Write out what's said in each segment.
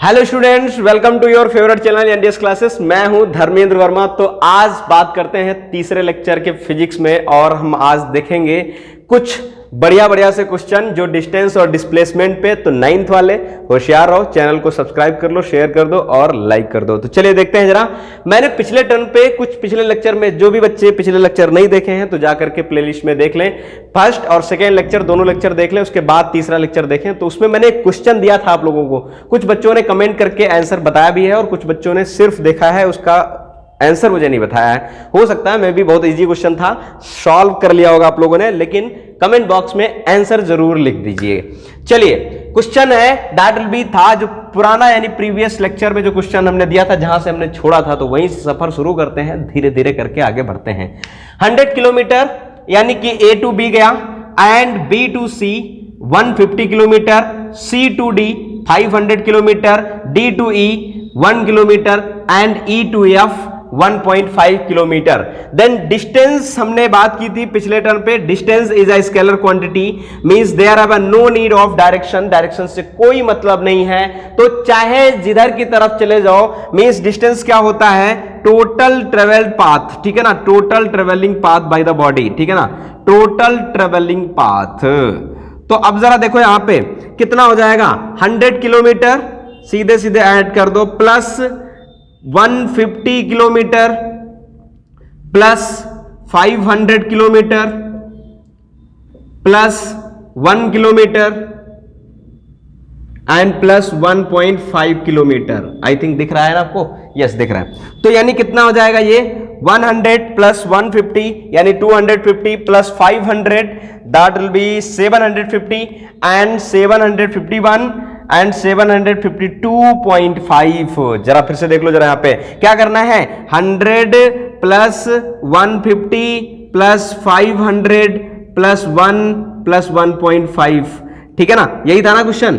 Hello students, welcome to your favourite channel NDS classes. मैं हूं धर्मेंद्र वर्मा। तो आज बात करते हैं तीसरे लेक्चर के फिजिक्स में और हम आज देखेंगे कुछ बढ़िया से क्वेश्चन जो डिस्टेंस और डिस्प्लेसमेंट पे। तो 9th वाले होशियार रहो, चैनल को सब्सक्राइब कर लो, शेयर कर दो और लाइक कर दो। तो चलिए देखते हैं जरा। मैंने पिछले टर्न पे कुछ पिछले लेक्चर में, जो भी बच्चे पिछले लेक्चर नहीं देखे हैं तो जाकर के प्लेलिस्ट में देख लें। फर्स्ट और सेकेंड लेक्चर दोनों लेक्चर देख लें, उसके बाद तीसरा लेक्चर देखें। तो उसमें मैंने एक क्वेश्चन दिया था आप लोगों को, कुछ बच्चों ने कमेंट करके आंसर बताया भी है और कुछ बच्चों ने सिर्फ देखा है, उसका आंसर मुझे नहीं बताया है। हो सकता है मैं भी बहुत इजी क्वेश्चन था, सॉल्व कर लिया होगा आप लोगों ने, लेकिन कमेंट बॉक्स में आंसर जरूर लिख दीजिए। चलिए क्वेश्चन है दैट विल बी था जो पुराना यानी प्रीवियस लेक्चर में जो क्वेश्चन हमने दिया था, जहां से हमने छोड़ा था, तो वहीं से सफर शुरू करते हैं, धीरे धीरे करके आगे बढ़ते हैं। 100 किलोमीटर यानी कि A to B गया and B to C 150 kilometre, C to D 500 kilometre, D to E 1 kilometre and E to F 1.5 kilometre. Then distance हमने बात की थी पिछले टर्म पे। Distance is a scalar quantity, means there have no need of direction, direction से कोई मतलब नहीं है। तो चाहे जिधर की तरफ चले जाओ, मींस डिस्टेंस क्या होता है, टोटल ट्रेवल्ड पाथ, ठीक है ना, total travelling path by the body, ठीक है ना, टोटल ट्रेवलिंग पाथ। तो अब जरा देखो यहां पे कितना हो जाएगा, 100 किलोमीटर सीधे सीधे ऐड कर दो, plus 150 kilometre plus 500 kilometre plus 1 kilometre and plus 1.5 kilometre. I think दिख रहा है ना आपको? यस दिख रहा है। तो यानी कितना हो जाएगा ये 100 प्लस 150 यानी 250 plus 500 that will B 750 and 751 and 752.5। जरा फिर से देख लो जरा, यहां पे क्या करना है, 100 प्लस 150 प्लस 500 प्लस 1 प्लस 1.5, ठीक है ना, यही था ना क्वेश्चन।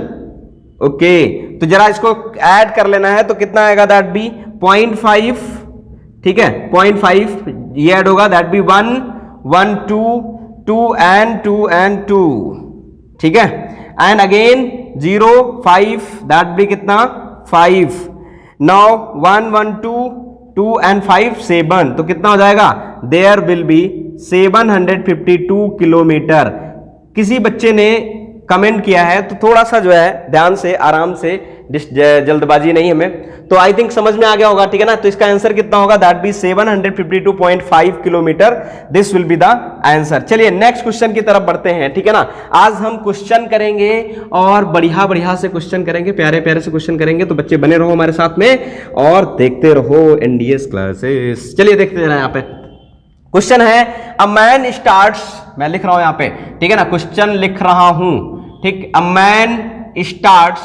ओके तो जरा इसको ऐड कर लेना है, तो कितना आएगा, दैट बी 0.5, ठीक है, 0.5 ये ऐड होगा, दैट बी 1 1 2 2 एंड 2 एंड 2, ठीक है, एंड अगेन 0 5 दैट भी कितना 5। नाउ 1 1 2 2 एंड 5 7, तो कितना हो जाएगा, देयर विल बी 752 किलोमीटर। किसी बच्चे ने कमेंट किया है, तो थोड़ा सा जो है ध्यान से आराम से, जल्दबाजी नहीं हमें, तो आई थिंक समझ में आ गया होगा, ठीक है ना। तो इसका आंसर कितना होगा, that be 752.5 kilometre. This will be the answer. चलिए नेक्स्ट क्वेश्चन की तरफ बढ़ते हैं, ठीक है ना। आज हम क्वेश्चन करेंगे और बढ़िया से क्वेश्चन करेंगे, प्यारे से क्वेश्चन करेंगे। तो बच्चे बने रहो हमारे साथ में और देखते रहो एनडीएस क्लासेस। चलिए देखते हैं यहाँ पे क्वेश्चन है, अ मैन स्टार्ट्स, मैं लिख रहा हूं यहां पे, ठीक है ना, क्वेश्चन लिख रहा हूं, ठीक। अ मैन स्टार्ट्स,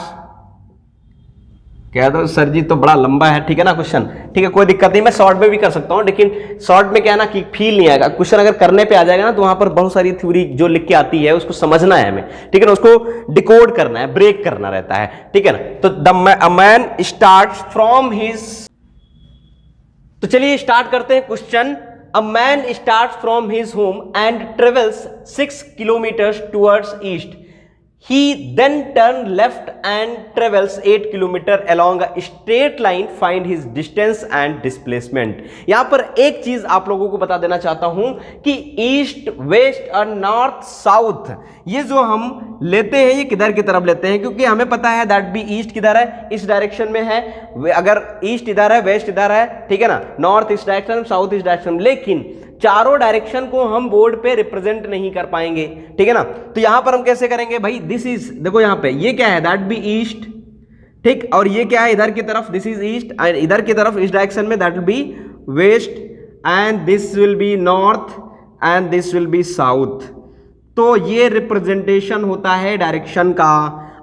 कह दो सर जी तो बड़ा लंबा है, ठीक है ना क्वेश्चन, ठीक है, कोई दिक्कत नहीं, मैं शॉर्ट में भी कर सकता हूं, लेकिन शॉर्ट में क्या है ना कि फील नहीं आएगा। क्वेश्चन अगर करने पे आ जाएगा ना, तो वहां पर बहुत सारी थ्योरी जो लिख के आती है उसको समझना है हमें, ठीक है ना, उसको डिकोड करना है, ब्रेक करना रहता है, ठीक है ना। तो a man starts from his, तो चलिए स्टार्ट करते हैं question. A man starts from his home and travels 6 kilometers towards east. He then turns left and travels 8 kilometers along a straight line. Find his distance and displacement. यहाँ पर एक चीज आप लोगों को बता देना चाहता हूं कि ईस्ट वेस्ट और नॉर्थ साउथ ये जो हम लेते हैं, ये किधर की तरफ लेते हैं, क्योंकि हमें पता है दैट बी ईस्ट किधर है, इस डायरेक्शन में है, अगर ईस्ट इधर है वेस्ट इधर है, ठीक है ना, नॉर्थ इस डायरेक्शन, साउथ इस डायरेक्शन, लेकिन चारों डायरेक्शन को हम बोर्ड पे रिप्रेजेंट नहीं कर पाएंगे, ठीक है ना। तो यहां पर हम कैसे करेंगे भाई, दिस इज, देखो यहां पे ये क्या है, दैट बी ईस्ट, ठीक, और ये क्या है इधर की तरफ, दिस इज ईस्ट, एंड इधर की तरफ इस डायरेक्शन में that will be west, and this will be north and this will be south. तो ये रिप्रेजेंटेशन होता है डायरेक्शन का,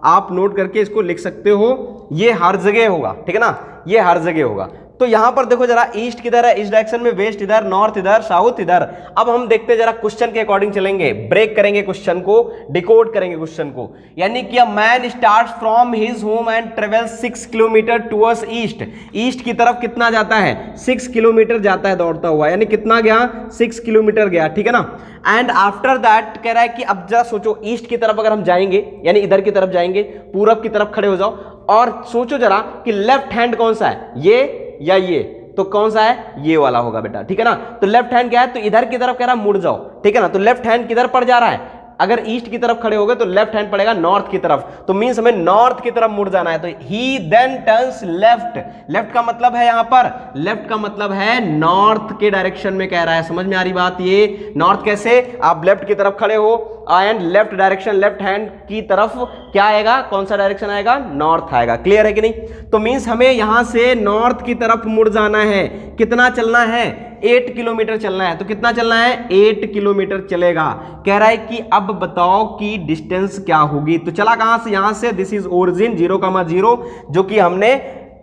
आप नोट करके इसको लिख सकते हो, ये हर जगह होगा, ठीक है ना, ये हर जगह होगा। तो यहां पर देखो जरा, ईस्ट किधर है, इस डायरेक्शन में, वेस्ट इधर, नॉर्थ इधर, साउथ इधर। अब हम देखते हैं जरा, क्वेश्चन के अकॉर्डिंग चलेंगे, ब्रेक करेंगे क्वेश्चन को, डिकोड करेंगे क्वेश्चन को। यानी कि a man starts from his home and travels 6 kilometre towards east. East की तरफ कितना जाता है, 6 किलोमीटर जाता है दौड़ता हुआ, यानी कितना गया, 6 किलोमीटर गया, ठीक है ना। एंड आफ्टर दैट कह रहा है कि अब जरा सोचो, ईस्ट की तरफ अगर हम जाएंगे, यानी इधर की तरफ जाएंगे, पूरब की तरफ खड़े हो जाओ और सोचो जरा कि लेफ्ट हैंड कौन सा है, ये या ये, तो कौन सा है, ये वाला होगा बेटा, ठीक है ना। तो लेफ्ट हैंड क्या है, तो इधर की तरफ कह रहा है मुड़ जाओ, ठीक है ना। तो लेफ्ट हैंड किधर पड़ जा रहा है, अगर ईस्ट की तरफ खड़े हो गए तो लेफ्ट हैंड पड़ेगा नॉर्थ की तरफ, तो मींस हमें नॉर्थ की तरफ मुड़ जाना है। तो ही देन टर्न्स लेफ्ट। लेफ्ट का मतलब है यहां पर, लेफ्ट का मतलब है नॉर्थ के डायरेक्शन में कह रहा है। समझ में आ रही बात, ये नॉर्थ कैसे, आप लेफ्ट की तरफ खड़े हो and left direction, left hand की तरफ क्या आएगा, कौन सा डायरेक्शन आएगा, नॉर्थ आएगा। क्लियर है कि नहीं। तो मींस हमें यहां से नॉर्थ की तरफ मुड़ जाना है। कितना चलना है, 8 किलोमीटर चलना है। तो कितना चलना है, 8 किलोमीटर चलेगा। कह रहा है कि अब बताओ कि डिस्टेंस क्या होगी। तो चला कहां से, यहां से, दिस इज ओरिजिन 0,0, जो कि हमने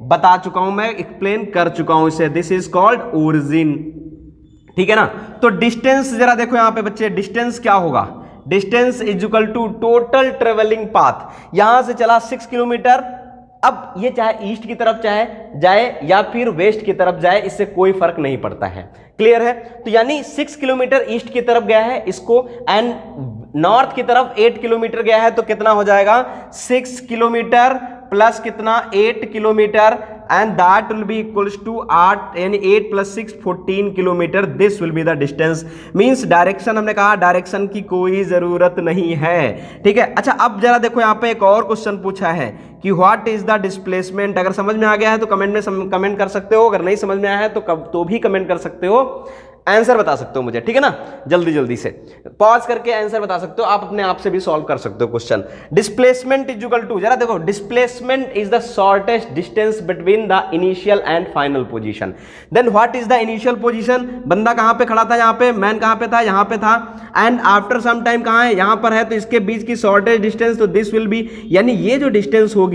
बता चुका हूं, मैं एक्सप्लेन कर चुका हूं इसे, दिस इज कॉल्ड ओरिजिन, ठीक है ना। तो डिस्टेंस जरा देखो यहां पे बच्चे, डिस्टेंस क्या होगा, distance is equal to total travelling path. यहां से चला 6 किलोमीटर, अब ये चाहे ईस्ट की तरफ चाहे जाए या फिर वेस्ट की तरफ जाए, इससे कोई फर्क नहीं पड़ता है। क्लियर है। तो यानी 6 किलोमीटर ईस्ट की तरफ गया है इसको, एंड नॉर्थ की तरफ 8 किलोमीटर गया है, तो कितना हो जाएगा, 6 किलोमीटर प्लस कितना, 8 kilometre, and that will be equals to 8, यानी 8 plus 6 14 kilometre. This will be the distance. Means direction, हमने कहा डायरेक्शन की कोई जरूरत नहीं है, ठीक है। अच्छा, अब जरा देखो यहाँ पे एक और क्वेश्चन पूछा है कि व्हाट इज द डिस्प्लेसमेंट। अगर समझ में आ गया है तो कमेंट में कमेंट कर सकते हो, अगर नहीं समझ में आया है तो भी कमेंट कर सकते हो, आंसर बता सकते हो मुझे, ठीक है ना। जल्दी जल्दी से पॉज करके आंसर बता सकते हो, आप अपने आप से भी सॉल्व कर सकते हो question. Displacement is equal to, जरा देखो, displacement is the shortest distance between the initial and final position. Then what is the initial position, बंदा कहां पे खड़ा था, यहां पे, मैन कहां पे था, यहां पे था, एंड आफ्टर सम टाइम कहां है, यहां पर है, तो इसके बीच की शॉर्टेस्ट डिस्टेंस, तो दिस विल बी, यानी ये जो डिस्टेंस होगी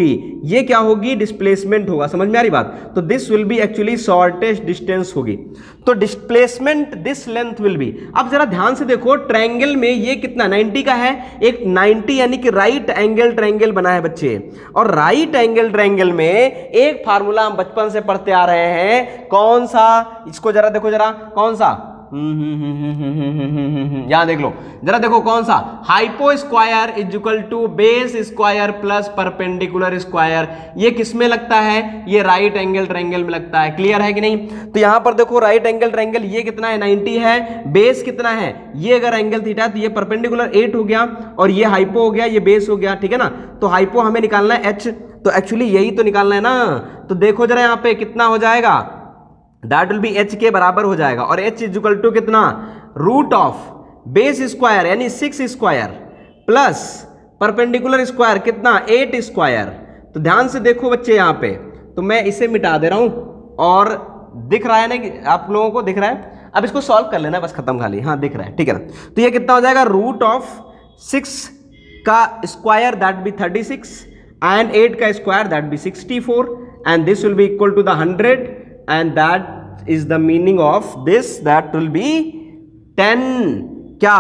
ये क्या होगी, डिस्प्लेसमेंट होगा। समझ में आ रही बात। तो this will B actually shortest distance होगी। तो displacement this length will be. अब जरा ध्यान से देखो, ट्रायंगल में ये कितना 90 का है, एक 90 यानी कि राइट एंगल ट्रायंगल बना है बच्चे, और राइट एंगल ट्रायंगल में एक फार्मूला हम बचपन से पढ़ते आ रहे हैं, कौन सा, इसको जरा देखो, जरा कौन सा, यहां देख लो जरा, देखो कौन सा, hypo square is equal to base square plus perpendicular square. ये किस में लगता है, ये राइट एंगल ट्रायंगल में लगता है। क्लियर है कि नहीं। तो यहां पर देखो, राइट एंगल ट्रायंगल ये कितना है, 90 है, बेस कितना है, ये अगर एंगल थीटा है तो ये परपेंडिकुलर 8 हो गया, और ये हाइपो हो गया, ये बेस हो गया, ठीक है ना। तो हाइपो हमें निकालना है h, तो एक्चुअली यही तो निकालना है ना। तो देखो जरा यहाँ पे कितना हो जाएगा, दैट विल बी h के बराबर हो जाएगा, और h इज इक्वल टू कितना, रूट ऑफ बेस स्क्वायर यानी 6 स्क्वायर प्लस परपेंडिकुलर स्क्वायर कितना, 8 स्क्वायर। तो ध्यान से देखो बच्चे यहाँ पे, तो मैं इसे मिटा दे रहा हूं, और दिख रहा है ना कि आप लोगों को दिख रहा है, अब इसको सॉल्व कर लेना बस, खत्म खाली, हाँ दिख रहा है, ठीक है ना। तो ये कितना हो जाएगा, रूट ऑफ 6 का स्क्वायर दैट बी 36 एंड 8 का square that be 64, and this will be equal to the 100, and that is the meaning of this, that will be 10 क्या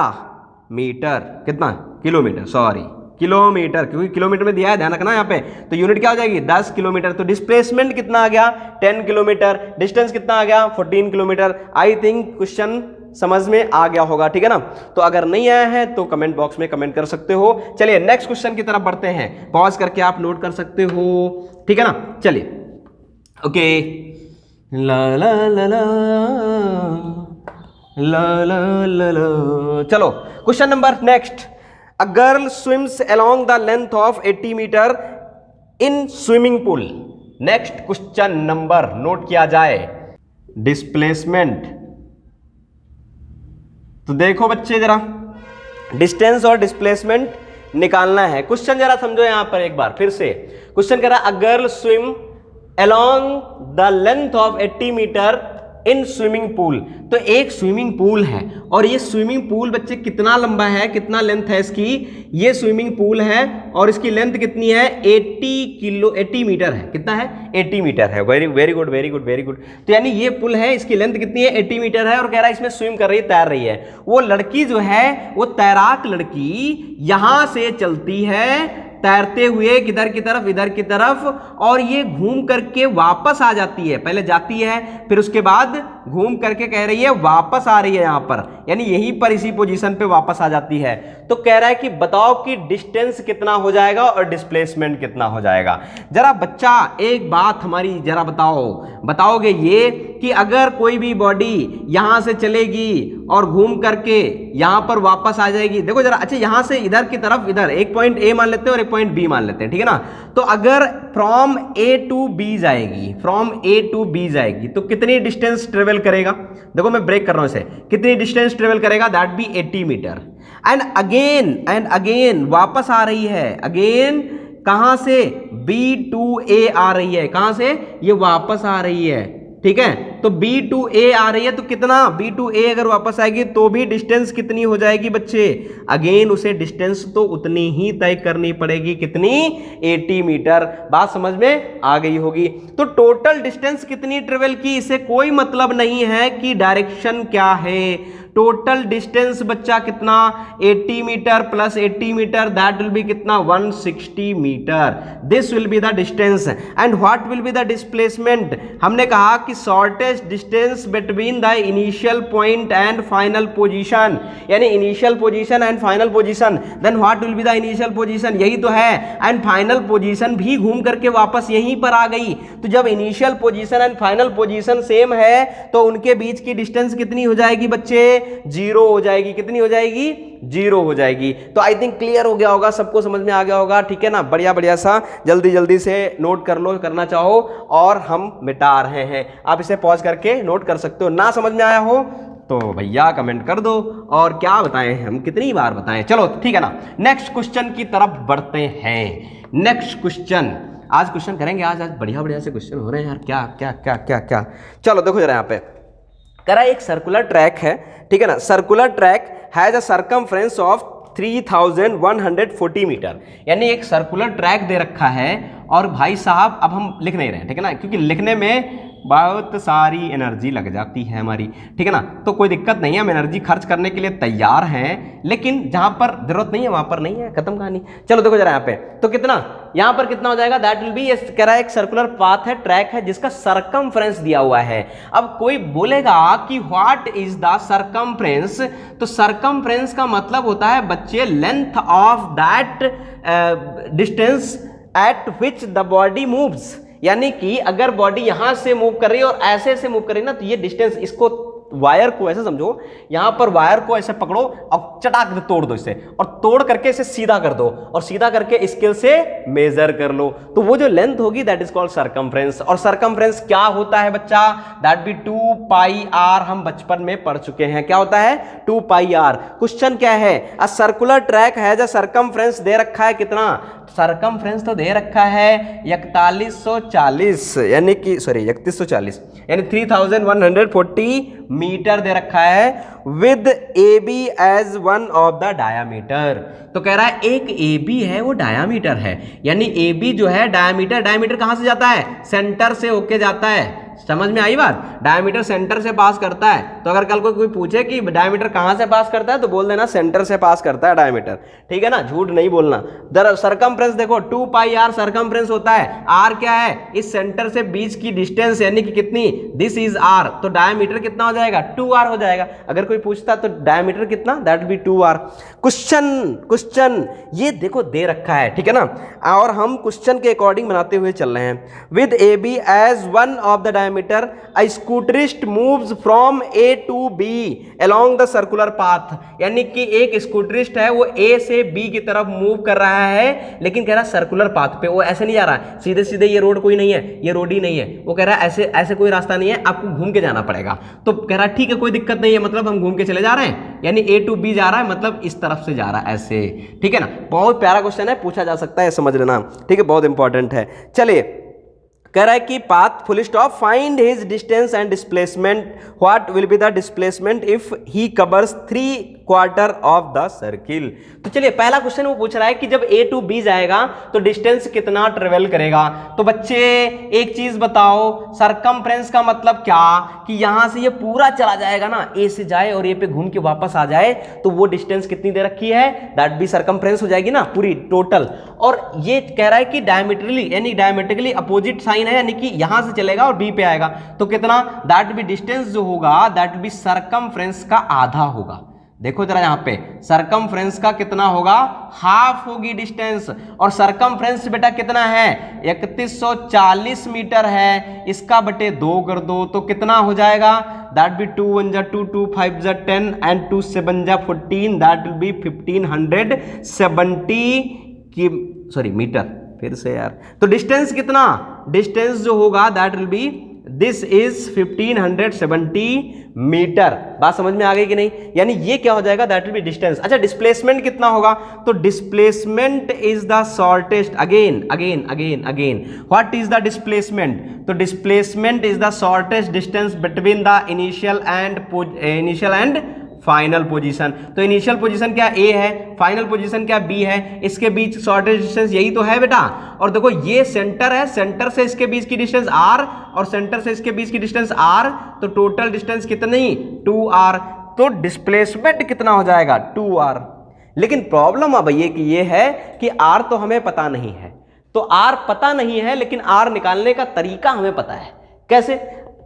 मीटर, कितना, किलोमीटर, सॉरी किलोमीटर, क्योंकि किलोमीटर में दिया है, ध्यान रखना यहाँ पे। तो यूनिट क्या हो जाएगी, 10 किलोमीटर। तो डिस्प्लेसमेंट कितना आ गया, 10 किलोमीटर, डिस्टेंस कितना आ गया, 14 किलोमीटर। आई थिंक क्वेश्चन समझ में आ गया होगा, ठीक है ना। तो अगर नहीं आया है तो कमेंट बॉक्स में कमेंट कर सकते हो। चलिए नेक्स्ट क्वेश्चन की तरफ बढ़ते हैं, पॉज करके आप नोट कर सकते हो, ठीक है ना। चलिए ओके, ला ला ला ला ला ला ला ला। चलो question number next, a girl swims along the length of 80 metre in swimming pool. Next question number नोट किया जाए, डिस्प्लेसमेंट। तो देखो बच्चे जरा, डिस्टेंस और डिस्प्लेसमेंट निकालना है। क्वेश्चन जरा समझो यहां पर एक बार फिर से। क्वेश्चन कह रहा, a girl swim along the length of 80 meter in swimming pool. तो एक स्विमिंग पूल है और ये स्विमिंग पूल बच्चे कितना लंबा है, कितना लेंथ है इसकी, ये स्विमिंग पूल है और इसकी लेंथ कितनी है 80 मीटर है। कितना है 80 मीटर है। Very very good very good very good. तो यानी ये पुल है, इसकी लेंथ कितनी है 80 मीटर है और कह रहा है इसमें स्विम कर रही है, तैर रही है। वो लड़की जो है वो तैराक लड़की यहां से चलती है तैरते हुए किधर की तरफ, इधर की तरफ, और ये घूम करके वापस आ जाती है। पहले जाती है फिर उसके बाद घूम करके कह रही है वापस आ रही है यहां पर, यानी यहीं पर इसी पोजीशन पे वापस आ जाती है। तो कह रहा है कि बताओ कि डिस्टेंस कितना हो जाएगा और डिस्प्लेसमेंट कितना हो जाएगा। जरा बच्चा एक बात हमारी जरा बताओगे ये कि अगर कोई भी बॉडी यहां से चलेगी और घूम करके यहां पर वापस आ जाएगी, देखो जरा, अच्छा यहां से इधर की तरफ, इधर एक पॉइंट ए मान लेते हैं और एक पॉइंट बी मान लेते हैं, ठीक है ना। तो अगर फ्रॉम ए टू बी जाएगी, फ्रॉम ए टू बी जाएगी तो कितनी डिस्टेंस ट्रेवल करेगा, देखो मैं ब्रेक कर रहा हूं इसे, कितनी डिस्टेंस ट्रेवल करेगा, that be 80 metre. And again वापस आ रही है, अगेन कहां से, बी टू ए आ रही है, कहां से, ये वापस आ रही है, ठीक है। तो बी टू ए आ रही है तो कितना, बी टू ए अगर वापस आएगी तो भी डिस्टेंस कितनी हो जाएगी बच्चे, अगेन उसे डिस्टेंस तो उतनी ही तय करनी पड़ेगी, कितनी, 80 मीटर। बात समझ में आ गई होगी। तो टोटल डिस्टेंस कितनी ट्रेवल की, इससे कोई मतलब नहीं है कि डायरेक्शन क्या है। टोटल डिस्टेंस बच्चा कितना, 80 metre plus 80 metre, that will be कितना, 160 metre. This will be the distance. And what will be the displacement, हमने कहा कि shortest distance between the initial point and final position, यानी initial position and final position. Then what will be the initial position, यही तो है, and final position भी घूम करके वापस यहीं पर आ गई। तो जब initial position and final position same है तो उनके बीच की डिस्टेंस कितनी हो जाएगी बच्चे, 0 हो जाएगी। कितनी हो जाएगी, 0 हो जाएगी। तो आई थिंक क्लियर हो गया होगा, सबको समझ में आ गया होगा, ठीक है ना। बढ़िया बढ़िया सा जल्दी जल्दी से नोट कर लो, करना चाहो, और हम मिटा रहे हैं। आप इसे पॉज करके नोट कर सकते हो। ना समझ में आया हो तो भैया कमेंट कर दो, और क्या बताएं हम, कितनी बार बताएं। चलो ठीक है ना, नेक्स्ट क्वेश्चन की तरफ बढ़ते हैं। नेक्स्ट क्वेश्चन, आज क्वेश्चन करेंगे, आज बढ़िया बढ़िया से क्वेश्चन हो रहे हैं यार, क्या क्या क्या क्या क्या। चलो देखो जरा, यहाँ पे करा एक सर्कुलर ट्रैक है, ठीक है ना। Circular track has a circumference of 3140 metre, यानी एक सर्कुलर ट्रैक दे रखा है। और भाई साहब अब हम लिख नहीं रहे हैं, ठीक है ना, क्योंकि लिखने में बहुत सारी एनर्जी लग जाती है हमारी, ठीक है ना। तो कोई दिक्कत नहीं है, हम एनर्जी खर्च करने के लिए तैयार हैं, लेकिन जहां पर जरूरत नहीं है वहां पर नहीं है, खत्म कहानी। चलो देखो जरा यहाँ पे, तो कितना, यहां पर कितना हो जाएगा, दैट विल बी, ये कह रहा है एक सर्कुलर पाथ है, ट्रैक है जिसका सरकमफ्रेंस दिया हुआ है। अब कोई बोलेगा कि व्हाट इज द सरकमफ्रेंस, तो सरकमफ्रेंस का मतलब होता है बच्चे length of that distance eight which the body moves, यानी कि अगर बॉडी यहां से मूव कर रही है और ऐसे से मूव कर रही है ना, तो ये डिस्टेंस, इसको वायर को ऐसे समझो, यहां पर वायर को ऐसे पकड़ो और चटाक दे तोड़ दो इसे, और तोड़ करके इसे सीधा कर दो, और सीधा करके स्केल से मेजर कर लो, तो वो जो लेंथ होगी दैट इज कॉल्ड सरकमफ्रेंस। और सरकमफ्रेंस क्या होता है बच्चा, दैट बी 2 पाई आर, हम बचपन में पढ़ चुके हैं, क्या होता है 2 पाई आर। क्वेश्चन क्या है, a circular track has a circumference दे रखा है कितना, सरकमफ्रेंस तो दे रखा है 4140, यानी कि सॉरी 3140, यानी 3140 मीटर दे रखा है, with A B as one of the diameter. तो कह रहा है एक ए बी है वो डायामीटर है, यानी ए बी जो है डायामीटर, डायामीटर कहां से जाता है, सेंटर से होके जाता है। समझ में आई बात, डायमीटर सेंटर से पास करता है। तो अगर कल कोई पूछे कि डायमीटर कहां से पास करता है तो बोल देना सेंटर से पास करता है डायमीटर, ठीक है ना, झूठ नहीं बोलना। सरकमफ्रेंस देखो 2 पाई आर सरकमफ्रेंस होता है, आर क्या है, इस सेंटर से बीच की डिस्टेंस, यानी कि कितनी, दिस इज आर, तो डायमीटर कितना हो जाएगा 2r हो जाएगा। अगर कोई पूछता तो डायमीटर कितना, दैट बी 2r। क्वेश्चन ये देखो दे रखा है, ठीक है ना, और हम क्वेश्चन के अकॉर्डिंग बनाते हुए चल रहे हैं। With A B as one of the diameter a scooterist moves from A to B along the circular path, यानी कि एक स्कूटरिस्ट है वो ए से बी की तरफ मूव कर रहा है, लेकिन कह रहा है सर्कुलर पाथ पे, वो ऐसे नहीं जा रहा है सीधे सीधे, ये रोड कोई नहीं है, ये रोड ही नहीं है, वो कह रहा है ऐसे ऐसे कोई रास्ता नहीं है, आपको घूम के जाना पड़ेगा। तो कह रहा है ठीक है कोई दिक्कत नहीं है, मतलब हम घूम के चले जा रहे हैं, यानी ए टू बी जा रहा है, मतलब इस तरफ से जा रहा है ऐसे, ठीक है ना। बहुत प्यारा क्वेश्चन है, पूछा जा सकता है, समझ लेना, ठीक है, बहुत इंपॉर्टेंट है। चलिए कह रहा है कि path full stop find his distance and displacement, what will be the displacement if he covers 3/4 of the circle. तो चलिए पहला क्वेश्चन वो पूछ रहा है कि जब A टू B जाएगा तो डिस्टेंस कितना ट्रेवल करेगा। तो बच्चे एक चीज बताओ, सरकमफ्रेंस का मतलब क्या कि यहां से ये पूरा चला जाएगा ना, A से जाए और A पे घूम के वापस आ जाए, तो वो डिस्टेंस कितनी दे रखी है, दैट भी सरकमफ्रेंस हो जाएगी ना पूरी टोटल। और ये कह रहा है कि डायमीटरली यानी डायमीटरली अपोजिट साइन है, यानी कि यहां से चलेगा और B पे आएगा, तो कितना, दैट भी डिस्टेंस जो होगा दैट भी सरकमफ्रेंस का आधा होगा। देखो जरा यहां पे सरकमफ्रेंस का कितना होगा, हाफ होगी डिस्टेंस। और सरकमफ्रेंस बेटा कितना है, 3140 मीटर है, इसका बटे 2 कर दो तो कितना हो जाएगा, दैट बी 2 1 जा 2 2 5 जा 10 एंड 2 7 जा 14, दैट विल बी 1570 की सॉरी मीटर, फिर से यार। तो डिस्टेंस कितना, डिस्टेंस जो होगा that will be this is 1570 metre. बात समझ में आ गई कि नहीं, यानी ये क्या हो जाएगा, दैट विल बी डिस्टेंस। अच्छा डिस्प्लेसमेंट कितना होगा, तो displacement is the shortest, again again again again what is the displacement, तो displacement is the shortest distance between the initial and final position. तो इनिशियल पोजीशन क्या A है, final position क्या B है, इसके बीच शॉर्टेस्ट डिस्टेंस यही तो है बेटा। और देखो ये सेंटर है, सेंटर से इसके बीच की डिस्टेंस R और सेंटर से इसके बीच की डिस्टेंस R, तो टोटल डिस्टेंस कितनी 2R, तो डिस्प्लेसमेंट कितना हो जाएगा 2R। लेकिन प्रॉब्लम अब ये है कि R तो हमें पता नहीं है, तो R पता नहीं है लेकिन R निकालने का तरीका हमें पता है। कैसे,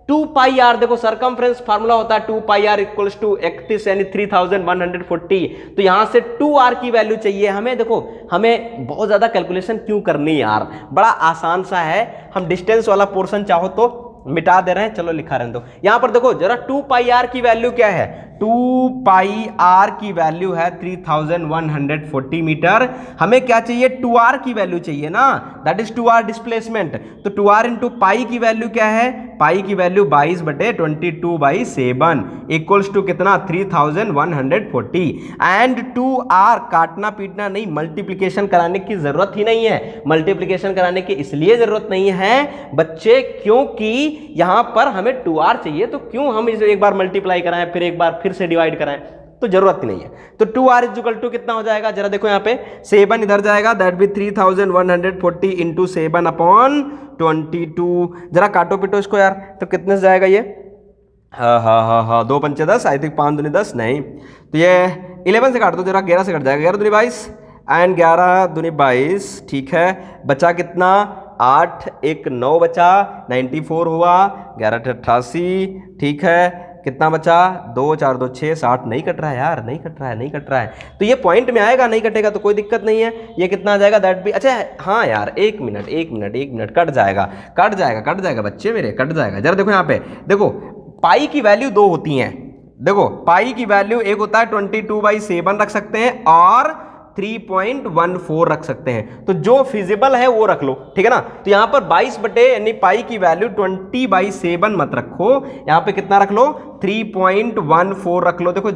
2 पाई आर, देखो सरकमफ्रेंस फार्मूला होता है 2 पाई आर इक्वल्स टू 31 यानी 3140। तो यहां से 2R की वैल्यू चाहिए हमें। देखो हमें बहुत ज्यादा कैलकुलेशन क्यों करनी यार, बड़ा आसान सा है, हम डिस्टेंस वाला पोर्शन चाहो तो मिटा दे रहे हैं, चलो लिखा रहने दो। यहां पर देखो जरा 2 पाई आर की वैल्यू क्या है, 2 पाई आर की वैल्यू है 3140 मीटर। हमें क्या चाहिए, 2R की वैल्यू चाहिए ना, दैट इज 2R डिस्प्लेसमेंट। तो 2R इंटू पाई की वैल्यू क्या है, पाई की वैल्यू 22/22/7 इक्वल्स टू कितना 3140 एंड 2R काटना पीटना नहीं, मल्टीप्लीकेशन कराने की जरूरत ही नहीं है। मल्टीप्लीकेशन कराने की इसलिए जरूरत नहीं है बच्चे क्योंकि यहां पर हमें 2R चाहिए, तो क्यों हम इसे एक बार मल्टीप्लाई कराएं फिर एक बार फिर से डिवाइड कराएं, तो जरूरत ही नहीं है। तो 2R इज इक्वल टू कितना हो जाएगा, जरा देखो यहां पे 7 इधर जाएगा, दैट बी 3140 इंटू 7/22। जरा काटो पिटो इसको यार, तो कितने से जाएगा ये, हाँ 2 पंचे 10, आई थिंक 5 दूनी 10 नहीं, तो ये 11 से काट दो जरा, 11 से कट जाएगा, 11 दूनी 22 एंड 11 दूनी 22, ठीक है। बचा कितना, 8 1 9 बचा, 94 हुआ, 11 88, ठीक है। कितना बचा, 2 4 2 6 60, नहीं कट रहा है यार, नहीं कट रहा है। तो ये पॉइंट में आएगा, नहीं कटेगा तो कोई दिक्कत नहीं है। ये कितना आ जाएगा, दैट भी, अच्छा हाँ यार एक मिनट कट जाएगा बच्चे मेरे, कट जाएगा। जरा देखो यहाँ पे, देखो पाई की वैल्यू 2 होती हैं, देखो पाई की वैल्यू एक होता है 22/7 रख सकते हैं और 3.14 रख सकते हैं, तो जो फिजिबल है वो रख लो, ठीक है ना। तो यहां पर 22 बटे यानी पाई की वैल्यू 20/7 मत रखो, यहां पे कितना रख लो 3.14 रख लो। देखो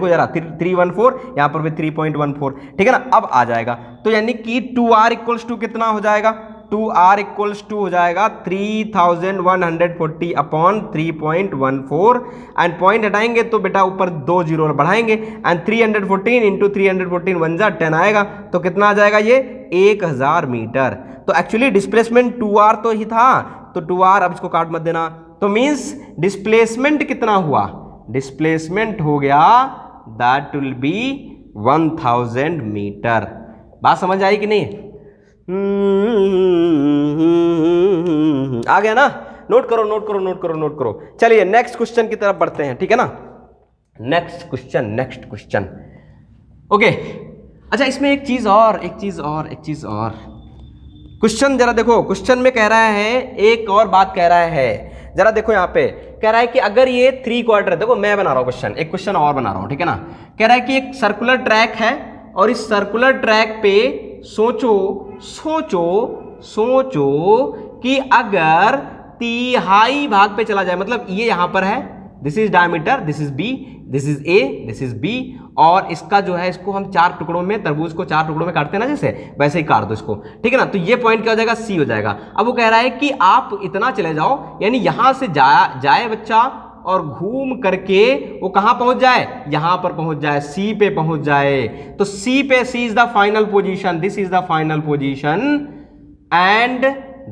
जरा 314, यहां पर भी 3.14, ठीक है ना। अब आ जाएगा, तो यानी कि 2R इक्वल्स टू कितना हो जाएगा, 2R इक्वल्स टू हो जाएगा 3140 अपॉन 3.14 एंड पॉइंट हटाएंगे तो बेटा ऊपर 2 जीरो बढ़ाएंगे एंड 314 इंटू 314 1 जा 10 आएगा, तो कितना आ जाएगा ये 1000 मीटर। तो एक्चुअली डिस्प्लेसमेंट 2R तो ही था, तो 2R, अब इसको काट मत देना, तो मीन्स डिस्प्लेसमेंट कितना हुआ, डिस्प्लेसमेंट हो गया दैट विल बी 1000 मीटर। बात समझ आई कि नहीं, आ गया ना, नोट करो। चलिए नेक्स्ट क्वेश्चन की तरफ बढ़ते हैं, ठीक है ना। Next question okay. अच्छा इसमें एक चीज और क्वेश्चन जरा देखो, क्वेश्चन में कह रहा है एक और बात कह रहा है, जरा देखो यहाँ पे कह रहा है कि अगर ये 3/4 है, देखो मैं बना रहा हूँ क्वेश्चन, एक क्वेश्चन और बना रहा हूँ, ठीक है ना। कह रहा है कि एक सर्कुलर ट्रैक है और इस सर्कुलर ट्रैक पे सोचो कि अगर तिहाई भाग पे चला जाए, मतलब ये यहां पर है, this is diameter, this is B, this is A, this is B, और इसका जो है इसको हम 4 टुकड़ों में, तरबूज को 4 टुकड़ों में काटते हैं ना जैसे, वैसे ही काट दो इसको, ठीक है ना। तो ये पॉइंट क्या हो जाएगा, सी हो जाएगा। अब वो कह रहा है कि आप इतना चले जाओ, यानी यहां से जाए बच्चा और घूम करके वो कहां पहुंच जाए, यहां पर पहुंच जाए, सी पे पहुंच जाए। तो सी पे, C is the final position, this is the final position and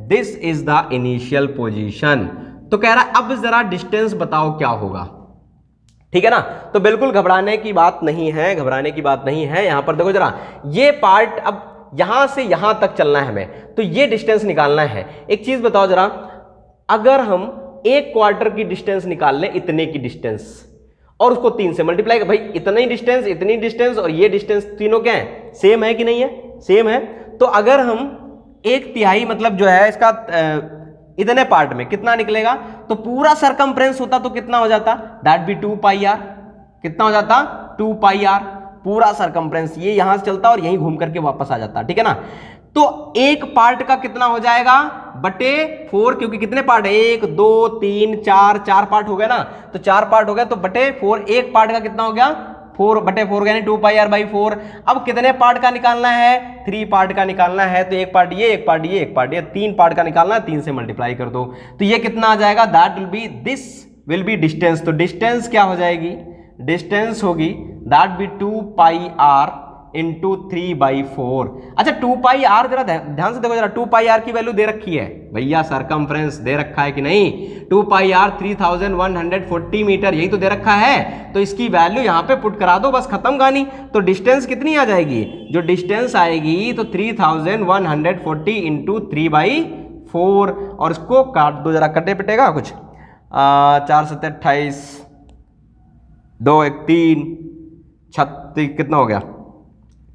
this is the initial position. तो कह रहा है अब जरा डिस्टेंस बताओ क्या होगा, ठीक है ना। तो बिल्कुल घबराने की बात नहीं है, घबराने की बात नहीं है। यहां पर देखो जरा, ये पार्ट अब यहां से यहां तक चलना है हमें, तो ये डिस्टेंस निकालना है। एक चीज बताओ जरा, अगर हम 1 क्वार्टर की डिस्टेंस निकाल लें, इतने की डिस्टेंस, और उसको 3 से मल्टीप्लाई कर, भाई इतना ही डिस्टेंस, इतनी डिस्टेंस और ये डिस्टेंस तीनों क्या है, सेम है कि नहीं है, सेम है। तो अगर हम 1/3 मतलब जो है इसका इतने पार्ट में कितना निकलेगा, तो पूरा सरकमफ्रेंस होता तो कितना हो जाता, दैट बी 2 पाई आर। कितना हो जाता, 2 पाई आर पूरा सरकमफ्रेंस। ये यहां से चलता और यहीं घूम करके वापस आ जाता, ठीक है ना। तो एक पार्ट का कितना हो जाएगा, बटे 4, क्योंकि कितने पार्ट है, 1 2 3 4 पार्ट हो गए ना, तो 4 पार्ट हो गए, तो बटे 4, एक पार्ट का कितना हो गया, 4/4 यानी 2 पाई आर बाई 4। अब कितने पार्ट का निकालना है, 3 पार्ट का निकालना है। तो एक पार्ट ये, एक पार्ट ये, एक पार्ट ये, 3 पार्ट का निकालना है, 3 से मल्टीप्लाई कर दो। तो ये कितना आ जाएगा, that will be, this will be distance. तो डिस्टेंस क्या हो जाएगी, डिस्टेंस होगी that be 2 pi r into 3/4। अच्छा 2 पाई आर, जरा ध्यान से देखो जरा, 2 पाई आर की वैल्यू दे रखी है भैया, सरकमफ्रेंस दे रखा है कि नहीं, 2 पाई आर 3140 मीटर, यही तो दे रखा है। तो इसकी वैल्यू यहां पे पुट करा दो, बस खत्म कहानी। तो डिस्टेंस कितनी आ जाएगी, जो डिस्टेंस आएगी तो 3140 इंटू 3/4, और इसको काट दो जरा, कटे पिटेगा कुछ, 4 7 28, 2 1 3 36, कितना हो गया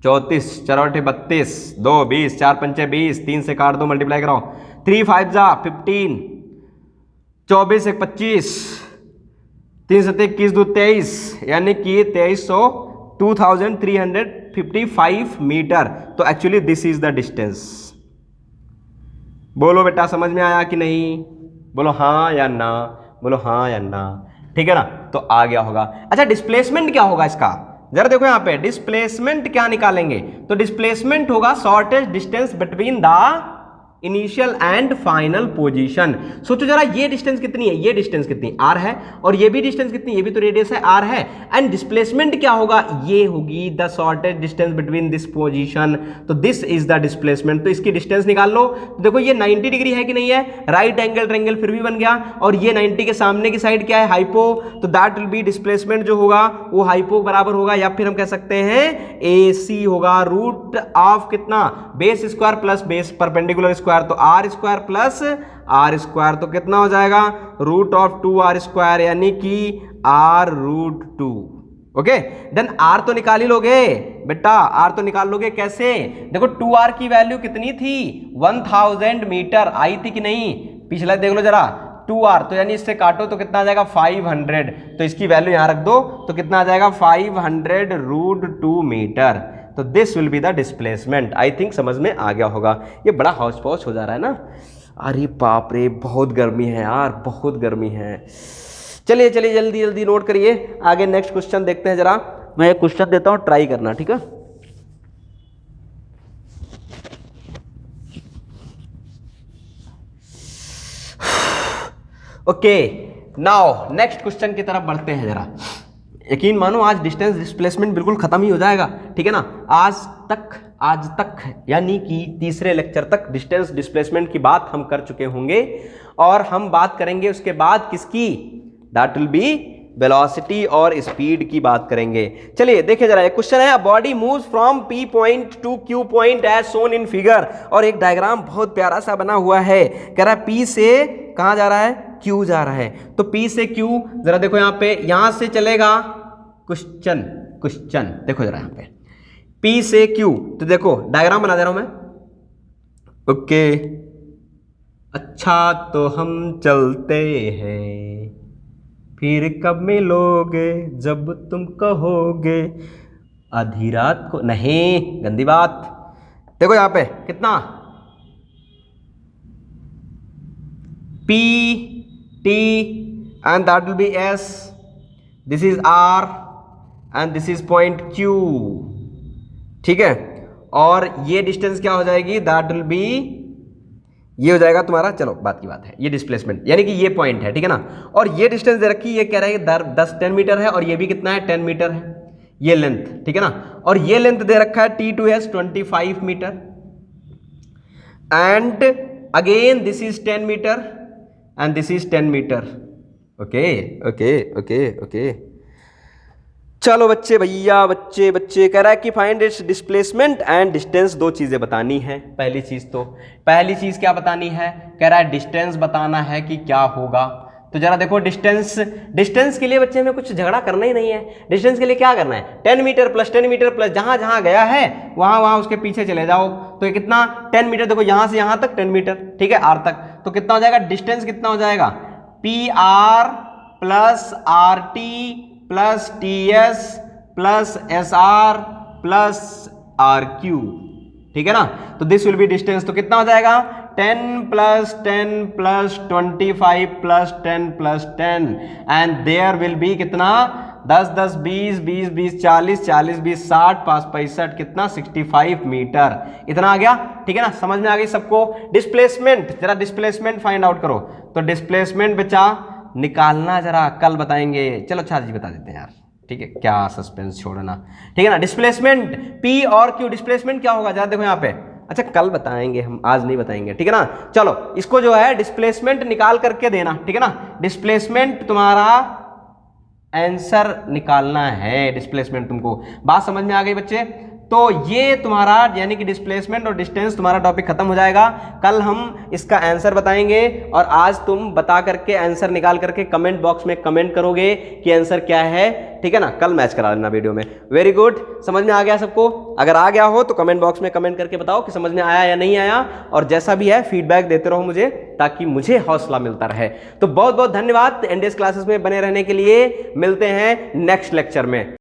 34, 4 8 32, 2 20, 4 5 20, 3 से काट दो, मल्टीप्लाई कराओ, 3 5 जा 15, 24 1 25, 3 7 21 2 23, यानी कि 2300, 2355 मीटर। तो actually this is the distance. बोलो बेटा समझ में आया कि नहीं, बोलो हाँ या ना, बोलो हाँ या ना, ठीक है ना। तो आ गया होगा। अच्छा डिस्प्लेसमेंट क्या होगा इसका, जरा देखो यहां पे डिस्प्लेसमेंट क्या निकालेंगे, तो डिस्प्लेसमेंट होगा shortest distance between the initial and final position. सोचो जरा, ये डिस्टेंस कितनी है, ये डिस्टेंस कितनी आर है, और ये भी डिस्टेंस कितनी, ये भी तो रेडियस है आर है। एंड डिस्प्लेसमेंट क्या होगा, ये होगी the shortest distance between this position. तो दिस इज द डिस्प्लेसमेंट। तो इसकी डिस्टेंस निकाल लो। तो देखो ये 90 डिग्री है कि नहीं है, राइट एंगल ट्रायंगल फिर भी बन गया, और ये 90 के सामने की साइड क्या है, हाइपो। तो दैट विल बी डिस्प्लेसमेंट जो होगा वो हाइपो बराबर होगा, या फिर हम कह सकते हैं AC होगा, रूट ऑफ कितना, base square plus base perpendicular square, तो R square plus R square, तो कितना हो जाएगा, रूट ऑफ 2r स्क्वायर, यानी कि r√2। ओके देन आर तो निकाल ही लोगे बेटा, आर तो निकाल लोगे कैसे, देखो 2r की वैल्यू कितनी थी, 1000 मीटर आई थी कि नहीं, पिछला देख लो जरा, 2r तो यानी इससे काटो तो कितना आ जाएगा 500, तो इसकी वैल्यू यहां रख दो, तो कितना आ जाएगा 500√2 मीटर। तो this will be the displacement. I think समझ में आ गया होगा। ये बड़ा हौच पौच हो जा रहा है ना, अरे बाप रे बहुत गर्मी है यार, बहुत गर्मी है। चलिए चलिए जल्दी जल्दी नोट करिए, आगे नेक्स्ट क्वेश्चन देखते हैं। जरा मैं एक क्वेश्चन देता हूं, ट्राई करना, ठीक है। ओके नाउ नेक्स्ट क्वेश्चन की तरफ बढ़ते हैं। जरा यकीन मानो आज डिस्टेंस डिस्प्लेसमेंट बिल्कुल खत्म ही हो जाएगा, ठीक है ना। आज तक यानी कि तीसरे लेक्चर तक डिस्टेंस डिस्प्लेसमेंट की बात हम कर चुके होंगे, और हम बात करेंगे उसके बाद किसकी, दैट विल बी वेलोसिटी और स्पीड की बात करेंगे। चलिए देखिए जरा, एक क्वेश्चन है, body moves from P point to Q point as shown in figure, और एक डायग्राम बहुत प्यारा सा बना हुआ है, कह रहा है P से कहां जा रहा है, Q जा रहा है। तो P से Q, जरा देखो यहां पे, यहां से चलेगा क्वेश्चन देखो जरा यहां पे, P से Q, तो देखो डायग्राम बना दे रहा हूं मैं। ओके अच्छा तो हम चलते हैं, फिर कब मिलोगे जब तुम कहोगे, आधी रात को, नहीं गंदी बात। देखो यहां पे कितना, P T and that will be S, this is R, and this is point Q, ठीक है। और ये डिस्टेंस क्या हो जाएगी, दैट विल बी, ये हो जाएगा तुम्हारा, चलो बात की बात है, ये डिस्प्लेसमेंट यानी कि ये पॉइंट है, ठीक है ना। और ये डिस्टेंस दे रखी, ये कह रहा है 10 मीटर है, और ये भी कितना है 10 मीटर है, ये लेंथ, ठीक है ना। और ये लेंथ दे रखा है T2S 25 metre, and again this is 10 metre and this is 10 metre. Okay okay okay okay, चलो बच्चे, भैया बच्चे बच्चे कह रहा है कि find its displacement and distance, दो चीजें बतानी है। पहली चीज क्या बतानी है, कह रहा है डिस्टेंस बताना है कि क्या होगा। तो जरा देखो डिस्टेंस के लिए बच्चे हमें कुछ झगड़ा करना ही नहीं है। डिस्टेंस के लिए क्या करना है, 10 मीटर प्लस 10 मीटर प्लस जहां जहां गया है वहां उसके पीछे चले जाओ। तो ये कितना 10 मीटर, देखो यहां से यहां तक 10 मीटर, ठीक है, आर तक। तो कितना हो जाएगा डिस्टेंस, कितना हो जाएगा PR plus RT plus TS plus SR plus RQ, ठीक है ना। तो दिस विल बी डिस्टेंस। तो कितना हो जाएगा 10 plus 10 plus 25 plus 10 plus 10, and there will be कितना 10 10 20 20 20 40 40 20 60 5 65 कितना 65 मीटर, इतना आ गया, ठीक है ना। समझ में आ गई सबको। डिस्प्लेसमेंट, जरा डिस्प्लेसमेंट फाइंड आउट करो। तो डिस्प्लेसमेंट बच्चा निकालना जरा कल बताएंगे, चलो अच्छा जी बता देते हैं यार, ठीक है, क्या सस्पेंस छोड़ना, ठीक है ना। डिस्प्लेसमेंट P और Q, डिस्प्लेसमेंट क्या होगा जरा देखो यहाँ पे, अच्छा कल बताएंगे हम, आज नहीं बताएंगे, ठीक है ना। चलो इसको जो है डिस्प्लेसमेंट निकाल करके देना, ठीक है ना। डिस्प्लेसमेंट तुम्हारा आंसर निकालना है, डिस्प्लेसमेंट तुमको, बात समझ में आ गई बच्चे। तो ये तुम्हारा यानी कि डिस्प्लेसमेंट और डिस्टेंस तुम्हारा टॉपिक खत्म हो जाएगा। कल हम इसका आंसर बताएंगे, और आज तुम बता करके आंसर निकाल करके कमेंट बॉक्स में कमेंट करोगे कि आंसर क्या है, ठीक है ना। कल मैच करा लेना वीडियो में। वेरी गुड, समझ में आ गया सबको। अगर आ गया हो तो कमेंट बॉक्स में कमेंट करके बताओ कि समझ में आया या नहीं आया, और जैसा भी है फीडबैक देते रहो मुझे, ताकि मुझे हौसला मिलता रहे। तो बहुत बहुत धन्यवाद एनडीएस क्लासेस में बने रहने के लिए। मिलते हैं नेक्स्ट लेक्चर में।